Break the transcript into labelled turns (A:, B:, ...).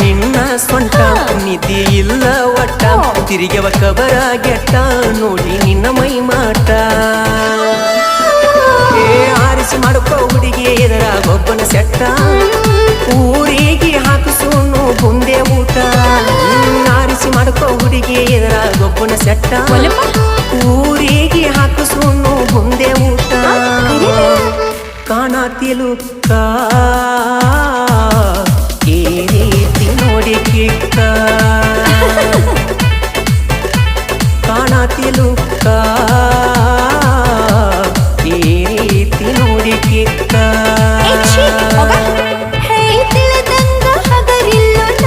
A: ನಿನ್ನ ಸೊಂಟ ನಿಧಿ ಇಲ್ಲ ಒಟ್ಟ ತಿರುಗವ ಕಬರ ಗೆಟ್ಟ ನೋಡಿ ನಿನ್ನ ಮೈ ಮಾಟ ಆರಿಸಿ ಮಾಡ್ಕೋ ಹುಡುಗಿ ಎದರಾಗ ಒಬ್ಬನ ಸೆಟ್ಟ ಊರಿಗೆ ಹಾಕಿಸೋನು ಬುಂದೆ ಊಟ ಆರಿಸಿ ಮಾಡ್ಕೋ ಹುಡುಗಿ ಎದರಾಗ ಒಬ್ಬನ ಸೆಟ್ಟ ಊರಿಗೆ ಹಾಕಿಸೋನು ಬುಂದೆ ಊಟ ಕಾಣತಿಲುಕ್ಕ ಈ ರೀತಿ ನೋಡಿ ಕಿಕ್ಕ